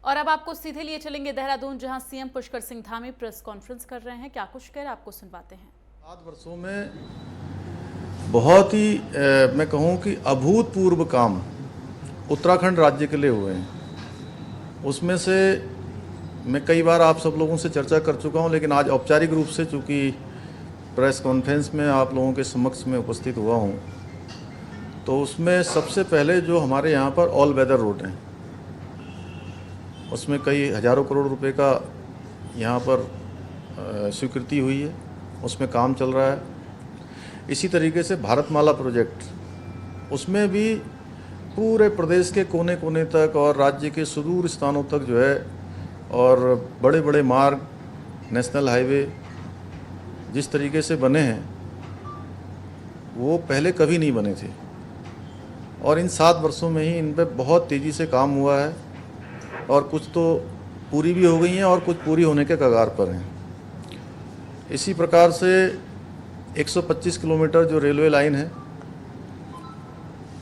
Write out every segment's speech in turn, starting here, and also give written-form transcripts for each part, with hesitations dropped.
और अब आपको सीधे लिए चलेंगे देहरादून, जहां CM Pushkar Singh Dhami press conference कर रहे हैं। क्या कुछ कह आपको सुनवाते हैं। 7 वर्षों में बहुत ही मैं कहूँ कि अभूतपूर्व काम उत्तराखंड राज्य के लिए हुए हैं। उसमें से मैं कई बार आप सब लोगों से चर्चा कर चुका हूं, लेकिन आज औपचारिक रूप से चूँकि प्रेस कॉन्फ्रेंस में आप लोगों के समक्ष में उपस्थित हुआ हूं, तो उसमें सबसे पहले जो हमारे यहाँ पर ऑल वेदर रोड हैं, उसमें कई हज़ारों करोड़ रुपए का यहाँ पर स्वीकृति हुई है, उसमें काम चल रहा है। इसी तरीके से भारतमाला प्रोजेक्ट, उसमें भी पूरे प्रदेश के कोने कोने तक और राज्य के सुदूर स्थानों तक जो है, और बड़े बड़े मार्ग, नेशनल हाईवे जिस तरीके से बने हैं वो पहले कभी नहीं बने थे, और इन 7 वर्षों में ही इन पर बहुत तेज़ी से काम हुआ है, और कुछ तो पूरी भी हो गई हैं और कुछ पूरी होने के कगार पर हैं। इसी प्रकार से 125 किलोमीटर जो रेलवे लाइन है,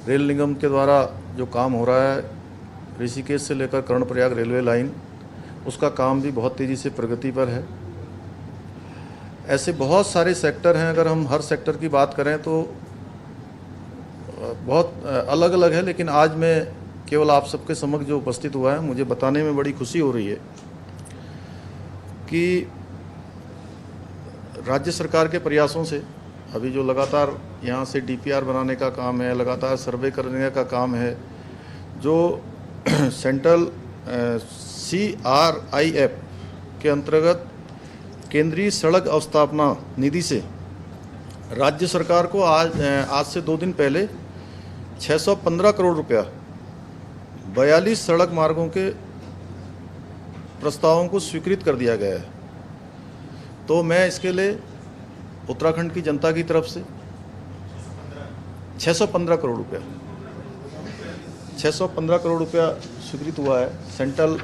रेल निगम के द्वारा जो काम हो रहा है, ऋषिकेश से लेकर कर्णप्रयाग रेलवे लाइन, उसका काम भी बहुत तेज़ी से प्रगति पर है। ऐसे बहुत सारे सेक्टर हैं, अगर हम हर सेक्टर की बात करें तो बहुत अलग अलग है, लेकिन आज मैं केवल आप सबके समक्ष जो उपस्थित हुआ है, मुझे बताने में बड़ी खुशी हो रही है कि राज्य सरकार के प्रयासों से अभी जो लगातार यहाँ से डीपीआर बनाने का काम है, लगातार सर्वे करने का काम है, जो सेंट्रल CRIF के अंतर्गत केंद्रीय सड़क अवस्थापना निधि से राज्य सरकार को आज से 2 दिन पहले 615 करोड़ रुपया 42 सड़क मार्गों के प्रस्तावों को स्वीकृत कर दिया गया है। तो मैं इसके लिए उत्तराखंड की जनता की तरफ से 615 करोड़ रुपया 615 करोड़ रुपया स्वीकृत हुआ है central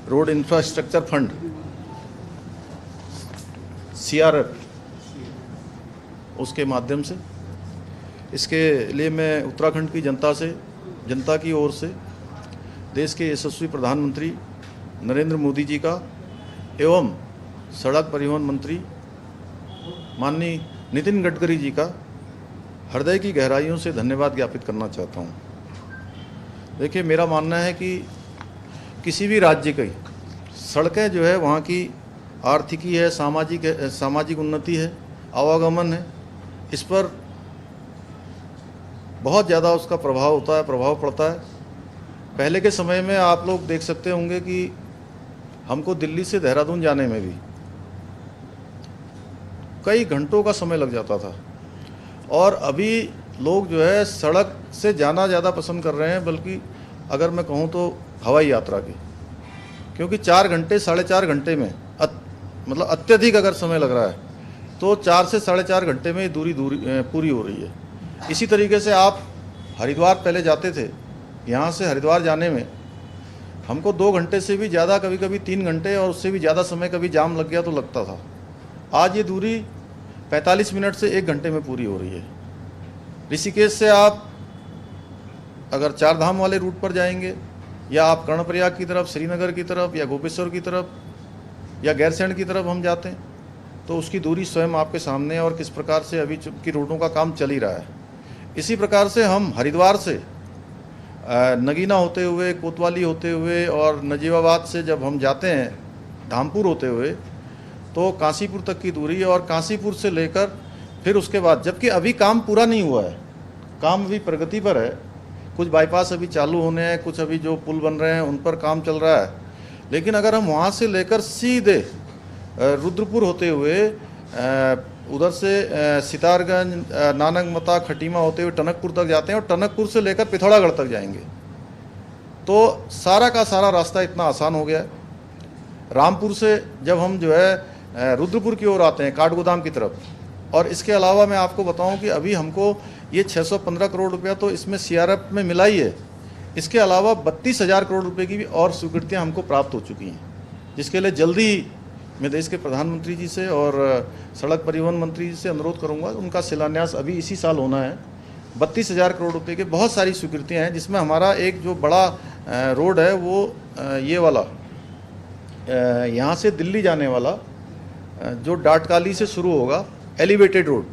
road infrastructure fund CRF, उसके माध्यम से। इसके लिए मैं उत्तराखंड की जनता की ओर से देश के यशस्वी प्रधानमंत्री नरेंद्र मोदी जी का एवं सड़क परिवहन मंत्री माननीय नितिन गडकरी जी का हृदय की गहराइयों से धन्यवाद ज्ञापित करना चाहता हूँ। देखिए, मेरा मानना है कि किसी भी राज्य की सड़कें जो है, वहाँ की आर्थिकी है, सामाजिक उन्नति है, आवागमन है, इस पर बहुत ज़्यादा उसका प्रभाव पड़ता है। पहले के समय में आप लोग देख सकते होंगे कि हमको दिल्ली से देहरादून जाने में भी कई घंटों का समय लग जाता था, और अभी लोग जो है सड़क से जाना ज़्यादा पसंद कर रहे हैं, बल्कि अगर मैं कहूँ तो हवाई यात्रा की, क्योंकि 4 घंटे 4.5 घंटे में मतलब अत्यधिक अगर समय लग रहा है तो 4 से 4.5 घंटे में दूरी पूरी हो रही है। इसी तरीके से आप हरिद्वार पहले जाते थे, यहाँ से हरिद्वार जाने में हमको 2 घंटे से भी ज़्यादा, कभी कभी 3 घंटे और उससे भी ज़्यादा समय, कभी जाम लग गया तो लगता था। आज ये दूरी 45 मिनट से 1 घंटे में पूरी हो रही है। ऋषिकेश से आप अगर 4 धाम वाले रूट पर जाएंगे, या आप कर्णप्रयाग की तरफ, श्रीनगर की तरफ, या गोपेश्वर की तरफ, या गैरसैंण की तरफ हम जाते हैं, तो उसकी दूरी स्वयं आपके सामने है, और किस प्रकार से अभी की रोडों का काम चल ही रहा है। इसी प्रकार से हम हरिद्वार से नगीना होते हुए, कोतवाली होते हुए और नजीबाबाद से जब हम जाते हैं धामपुर होते हुए, तो काशीपुर तक की दूरी, और काशीपुर से लेकर फिर उसके बाद, जबकि अभी काम पूरा नहीं हुआ है, काम अभी प्रगति पर है, कुछ बाईपास अभी चालू होने हैं, कुछ अभी जो पुल बन रहे हैं उन पर काम चल रहा है, लेकिन अगर हम वहाँ से लेकर सीधे रुद्रपुर होते हुए उधर से सितारगंज, नानकमता, खटीमा होते हुए टनकपुर तक जाते हैं, और टनकपुर से लेकर पिथौरागढ़ तक जाएंगे, तो सारा का सारा रास्ता इतना आसान हो गया है। रामपुर से जब हम जो है रुद्रपुर की ओर आते हैं, काठगोदाम की तरफ, और इसके अलावा मैं आपको बताऊं कि अभी हमको ये 615 करोड़ रुपया तो इसमें CRF में मिला ही है, इसके अलावा 32,000 करोड़ रुपए की भी और स्वीकृतियाँ हमको प्राप्त हो चुकी हैं, जिसके लिए जल्दी ही मैं देश के प्रधानमंत्री जी से और सड़क परिवहन मंत्री जी से अनुरोध करूंगा, उनका शिलान्यास अभी इसी साल होना है। 32,000 करोड़ रुपए के बहुत सारी स्वीकृतियाँ हैं, जिसमें हमारा एक जो बड़ा रोड है वो ये वाला यहाँ से दिल्ली जाने वाला जो डाटकाली से शुरू होगा, एलिवेटेड रोड,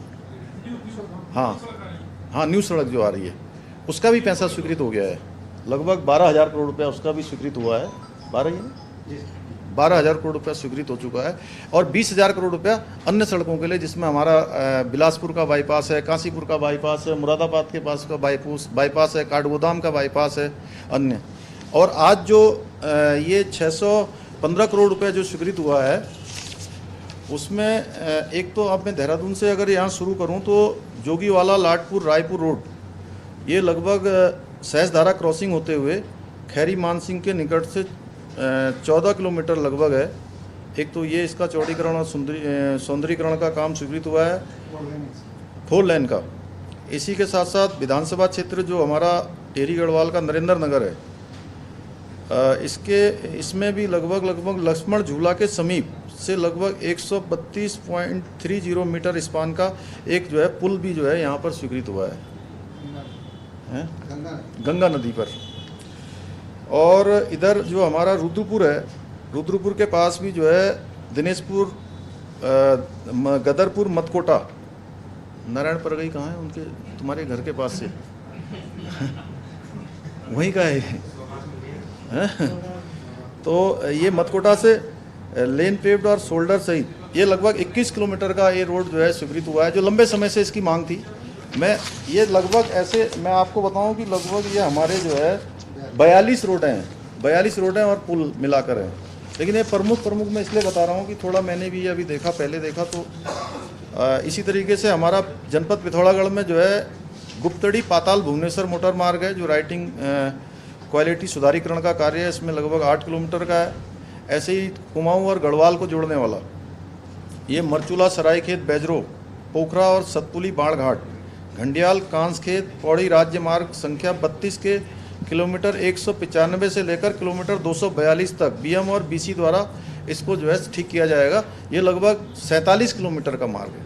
हाँ न्यू सड़क जो आ रही है, उसका भी पैसा स्वीकृत हो गया है। लगभग 12,000 करोड़ रुपया उसका भी स्वीकृत हुआ है। 12,000 करोड़ रुपया स्वीकृत हो चुका है। और 20,000 करोड़ रुपया अन्य सड़कों के लिए, जिसमें हमारा बिलासपुर का बाईपास है, काशीपुर का बाईपास है, मुरादाबाद के पास का बाईपास है, काठगोदाम का बाईपास है, अन्य। और आज जो ये 615 करोड़ रुपया जो स्वीकृत हुआ है, उसमें एक तो अब मैं देहरादून से अगर यहाँ शुरू करूँ तो जोगीवाला लाडपुर रायपुर रोड, ये लगभग सहसधारा क्रॉसिंग होते हुए खैरी मानसिंह के निकट से 14 किलोमीटर लगभग है। एक तो ये इसका चौड़ीकरण और सौंदर्यीकरण का काम स्वीकृत हुआ है, 4 लेन का। इसी के साथ साथ विधानसभा क्षेत्र जो हमारा टेरी गढ़वाल का नरेंद्र नगर है, इसमें भी लगभग लक्ष्मण झूला के समीप से लगभग 132.30 मीटर स्पान का एक जो है पुल भी जो है यहाँ पर स्वीकृत हुआ है गंगा नदी पर। और इधर जो हमारा रुद्रपुर है, रुद्रपुर के पास भी जो है दिनेशपुर, गदरपुर, मतकोटा, नारायण परगई कहाँ है उनके, तुम्हारे घर के पास से वहीं का है। तो ये मतकोटा से लेन पेव्ड और शोल्डर सहित ये लगभग 21 किलोमीटर का ये रोड जो है स्वीकृत हुआ है, जो लंबे समय से इसकी मांग थी। मैं ये लगभग ऐसे मैं आपको बताऊं कि लगभग ये हमारे जो है 42 रोड हैं और पुल मिलाकर हैं। लेकिन ये प्रमुख मैं इसलिए बता रहा हूँ कि थोड़ा मैंने भी अभी देखा, पहले देखा तो इसी तरीके से हमारा जनपद पिथौरागढ़ में जो है गुप्तड़ी पाताल भुवनेश्वर मोटर मार्ग है, जो राइटिंग क्वालिटी सुधारीकरण का कार्य है, इसमें लगभग 8 किलोमीटर का है। ऐसे ही कुमाऊं और गढ़वाल को जोड़ने वाला ये मरचूला, सरायखेत, बैजरो, पोखरा और सतपुली बाढ़ घाट, घंडियाल, कांसखेत, पौड़ी राज्य मार्ग संख्या 32 के किलोमीटर 195 से लेकर किलोमीटर 242 तक बीएम और बीसी द्वारा इसको जो है ठीक किया जाएगा। ये लगभग 47 किलोमीटर का मार्ग है।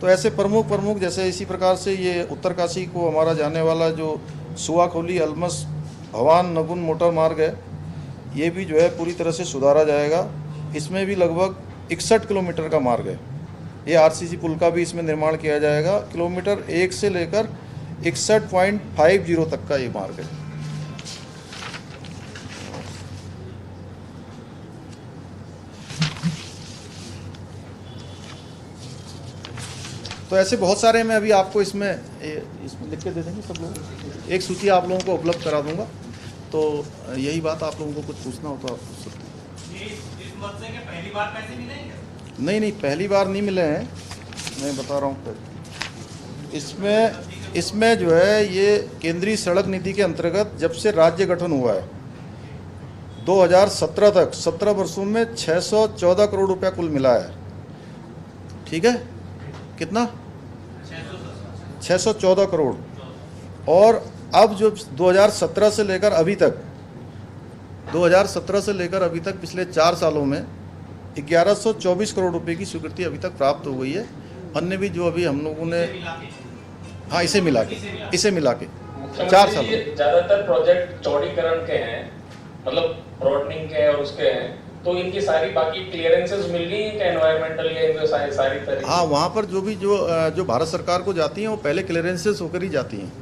तो ऐसे प्रमुख जैसे इसी प्रकार से ये उत्तरकाशी को हमारा जाने वाला जो सुवाखोली, अलमस, भवान, नगुन मोटर मार्ग है, ये भी जो है पूरी तरह से सुधारा जाएगा। इसमें भी लगभग 61 किलोमीटर का मार्ग है। ये आरसीसी पुल का भी इसमें निर्माण किया जाएगा। किलोमीटर 1 से लेकर 61.50 तक का ये मार्ग है। तो ऐसे बहुत सारे मैं अभी आपको इसमें लिख के दे देंगे सब लोग, एक सूची आप लोगों को उपलब्ध करा दूंगा। तो यही बात, आप लोगों को कुछ पूछना हो तो आप पूछ सकते हैं। इस मत से पहली बार पैसे मिले हैं क्या? नहीं, पहली बार नहीं मिले हैं, मैं बता रहा हूँ। इसमें जो है ये केंद्रीय सड़क नीति के अंतर्गत जब से राज्य गठन हुआ है 2017 तक 17 वर्षों में 614 करोड़ रुपया कुल मिला है। ठीक है, कितना? 614 करोड़। और अब जो 2017 से लेकर अभी तक पिछले 4 सालों में 1124 करोड़ रुपए की स्वीकृति अभी तक प्राप्त हो गई है। अन्य भी जो अभी हम लोगों ने, हाँ, इसे मिला के 4 साल। ज्यादातर प्रोजेक्ट चौड़ीकरण के हैं, मतलब ब्रॉडनिंग के और उसके हैं, तो इनकी सारी बाकी क्लियरेंसेस मिल गई हैं क्या एनवायरमेंटल या इनके सारी तरह? हाँ, वहाँ पर जो भारत सरकार को जाती हैं वो पहले क्लियरेंसेस होकर ही जाती हैं।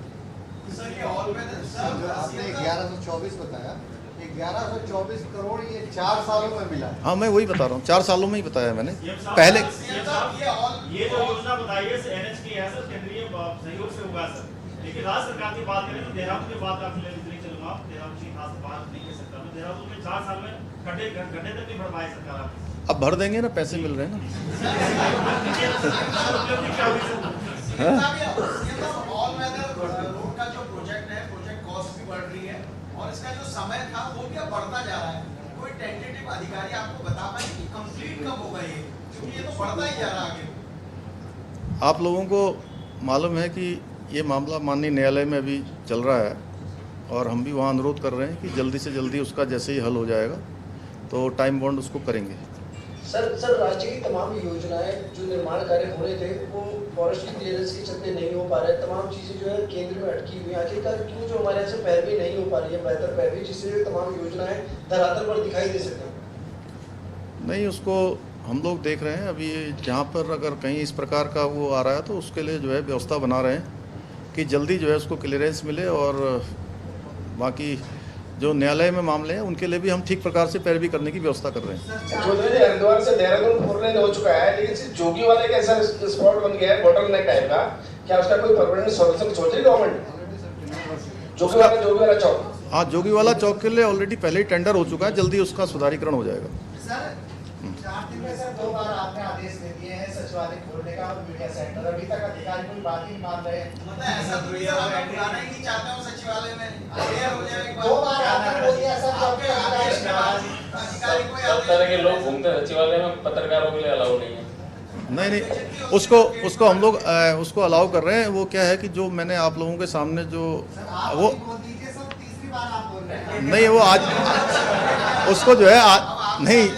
आपने 1124 बताया, 1124 करोड़ ये 4 सालों में मिला है। हाँ, मैं वही बता रहा हूँ, 4 सालों में ही बताया मैंने। पहले ये जो योजना बताई है एनएच की है सर, केंद्रीय सहयोग से होगा सर। लेकिन राज्य सरकार की बात करें तो देहरादून की बात आप नहीं चलूंगा, देहरादून की खास बात नहीं कर सकता। तो देहरादून में 4 साल में गड्ढे तक नहीं भर पाए सरकार। अब भर देंगे ना, पैसे मिल रहे हैं ना। और इसका जो समय था वो भी अब बढ़ता जा रहा है। कोई टेंटेटिव अधिकारी आपको बता पाए कि कंप्लीट कब होगा ये, क्योंकि ये तो बढ़ता ही जा रहा है आगे। आप लोगों को मालूम है कि ये मामला माननीय न्यायालय में अभी चल रहा है और हम भी वहाँ अनुरोध कर रहे हैं कि जल्दी से जल्दी उसका जैसे ही हल हो जाएगा तो टाइम बॉन्ड उसको करेंगे। सर राज्य की तमाम योजनाएं जो निर्माण कार्य होने थे वो फॉरेस्ट की क्लियरेंस के चलते नहीं हो पा रहे, तमाम चीजें जो है केंद्र में अटकी हुई हैं। आखिरकार क्यों जो हमारे यहाँ से पैरवी नहीं हो पा रही है, बेहतर पैरवी, जिससे तमाम योजनाएं धरातल पर दिखाई दे सकें? नहीं, उसको हम लोग देख रहे हैं। अभी जहाँ पर अगर कहीं इस प्रकार का वो आ रहा है तो उसके लिए जो है व्यवस्था बना रहे हैं कि जल्दी जो है उसको क्लियरेंस मिले, और बाकी जो न्यायालय में मामले हैं उनके लिए भी हम ठीक प्रकार से पैरवी करने की व्यवस्था कर रहे हैं। चौधरी जी, हरिद्वार से देहरादून 4 लेन हो चुका है, लेकिन सिर्फ जोगी वाले का ऐसा स्पॉट बन गया है बॉटल नेक टाइप का, क्या उसका कोई परमानेंट सॉल्यूशन सोच रही गवर्नमेंट? जोगी वाला चौक, हाँ, जोगी वाला चौक के लिए ऑलरेडी पहले ही टेंडर हो चुका है, जल्दी उसका सुधारीकरण हो जाएगा। सर 4 दिन में सर 2 बार आपने आदेश दे दिए हैं सचिवालय खोलने का और मीडिया सेंटर, अभी तक अधिकारी कोई बात ही नहीं मान रहे हैं। मतलब ऐसा तो ये आप बुलाना ही नहीं चाहते हो सचिवालय में, क्लियर हो जाए एक बार। 2 बार आपने बोल दिया सर, आपके आदेश के बाद अधिकारी कोई सब तरह के लोग घूमते हैं सचिवालय में, पत्रकारों के लिए अलाउ नहीं है। नहीं, उसको हम लोग उसको अलाउ कर रहे हैं। वो क्या है कि जो मैंने आप लोगों के सामने जो वो बोल दीजिए सर, तीसरी बार आप बोल रहे हैं। नहीं, वो आज उसको जो है नहीं,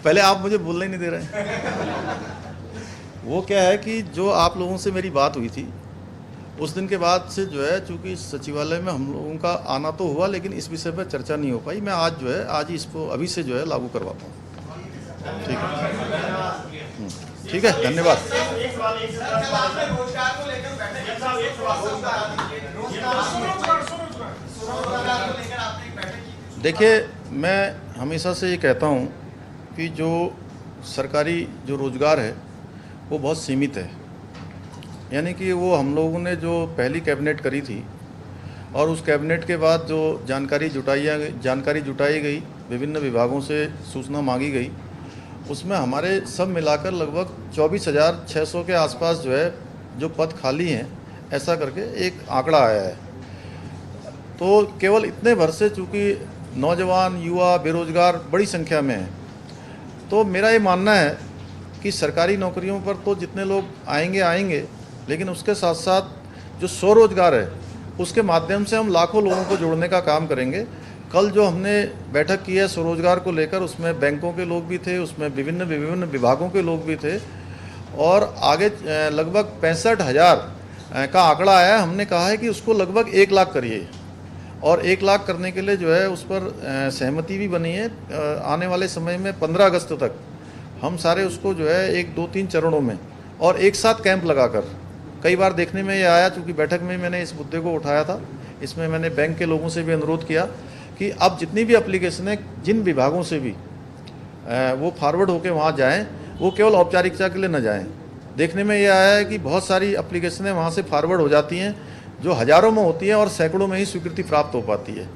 पहले आप मुझे बोलने ही नहीं दे रहे हैं। वो क्या है कि जो आप लोगों से मेरी बात हुई थी उस दिन के बाद से जो है, चूंकि सचिवालय में हम लोगों का आना तो हुआ लेकिन इस विषय पर चर्चा नहीं हो पाई। मैं आज जो है आज इसको अभी से जो है लागू करवाता हूँ। ठीक है, ठीक है, धन्यवाद। एक सवाल सर आपने रोजगार को लेकर बैठक रोजगार को लेकर आपने एक बैठक की। देखिए, मैं हमेशा से ये कहता हूँ कि जो सरकारी जो रोज़गार है वो बहुत सीमित है। यानी कि वो हम लोगों ने जो पहली कैबिनेट करी थी और उस कैबिनेट के बाद जो जानकारी जुटाई गई, विभिन्न विभागों से सूचना मांगी गई, उसमें हमारे सब मिलाकर लगभग 24,600 के आसपास जो है जो पद खाली हैं, ऐसा करके एक आंकड़ा आया है। तो केवल इतने भर से चूँकि नौजवान युवा बेरोजगार बड़ी संख्या में हैं, तो मेरा ये मानना है कि सरकारी नौकरियों पर तो जितने लोग आएंगे, लेकिन उसके साथ साथ जो स्वरोजगार है उसके माध्यम से हम लाखों लोगों को जोड़ने का काम करेंगे। कल जो हमने बैठक की है स्वरोजगार को लेकर, उसमें बैंकों के लोग भी थे, उसमें विभिन्न विभागों के लोग भी थे, और आगे लगभग 65,000 का आंकड़ा आया है। हमने कहा है कि उसको लगभग 1 लाख करिए, और 1 लाख करने के लिए जो है उस पर सहमति भी बनी है। आने वाले समय में 15 अगस्त तक हम सारे उसको जो है 1, 2, 3 चरणों में और एक साथ कैंप लगाकर, कई बार देखने में ये आया, चूँकि बैठक में मैंने इस मुद्दे को उठाया था, इसमें मैंने बैंक के लोगों से भी अनुरोध किया कि अब जितनी भी एप्लीकेशनें जिन विभागों से भी वो फॉरवर्ड होकर वहाँ जाएँ, वो केवल औपचारिकता के लिए न जाएँ। देखने में ये आया है कि बहुत सारी एप्लीकेशनें वहाँ से फॉरवर्ड हो जाती हैं जो हज़ारों में होती है और सैकड़ों में ही स्वीकृति प्राप्त हो पाती है।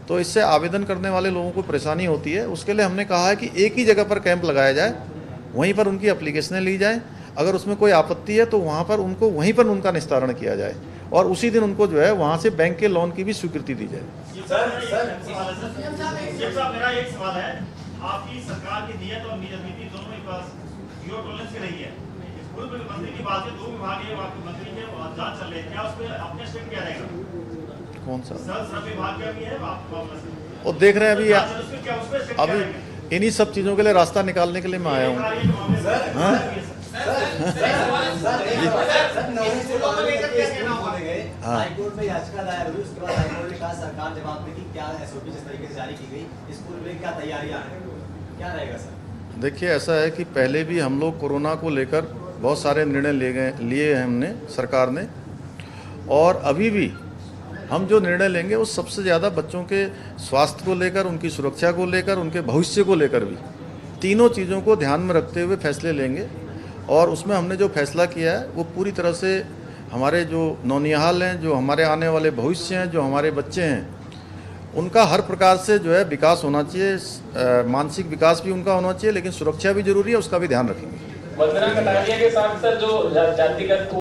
तो इससे आवेदन करने वाले लोगों को परेशानी होती है। उसके लिए हमने कहा है कि एक ही जगह पर कैंप लगाया जाए, वहीं पर उनकी एप्लीकेशनें ली जाएं, अगर उसमें कोई आपत्ति है तो वहाँ पर उनको वहीं पर उनका निस्तारण किया जाए, और उसी दिन उनको जो है वहाँ से बैंक के लोन की भी स्वीकृति दी जाए। मेरा एक सवाल है, आपकी सरकार की नीयत और नीति दोनों एक बार जीरो टॉलरेंस की रही है। पूर्व मंत्री की बात है, 2 विभाग है, आपके मंत्री के जांच चल रही है, क्या उस पर अपने स्टेप क्या रहेगा? कौन सा? श्रम विभाग का भी है और देख रहे हैं अभी अभी इन्हीं सब चीज़ों के लिए रास्ता निकालने के लिए मैं आया हूँ। हाँ? हाईकोर्ट में याचिका दायर हुई, उसके बाद हाईकोर्ट ने कहा सरकार जवाब देगी, क्या एसओपी जिस तरीके से जारी की गई, स्कूल में क्या तैयारियां हैं, क्या रहेगा सर? देखिए, ऐसा है कि पहले भी हम लोग कोरोना को लेकर बहुत सारे निर्णय लिए हैं हमने, सरकार ने, और अभी भी हम जो निर्णय लेंगे वो सबसे ज़्यादा बच्चों के स्वास्थ्य को लेकर, उनकी सुरक्षा को लेकर, उनके भविष्य को लेकर भी, तीनों चीज़ों को ध्यान में रखते हुए फैसले लेंगे। और उसमें हमने जो फैसला किया है वो पूरी तरह से हमारे जो नौनिहाल हैं, जो हमारे आने वाले भविष्य हैं, जो हमारे बच्चे हैं, उनका हर प्रकार से जो है विकास होना चाहिए, मानसिक विकास भी उनका होना चाहिए, लेकिन सुरक्षा भी जरूरी है, उसका भी ध्यान रखेंगे। वंदना कटारिया के साथ सर जो जातिगत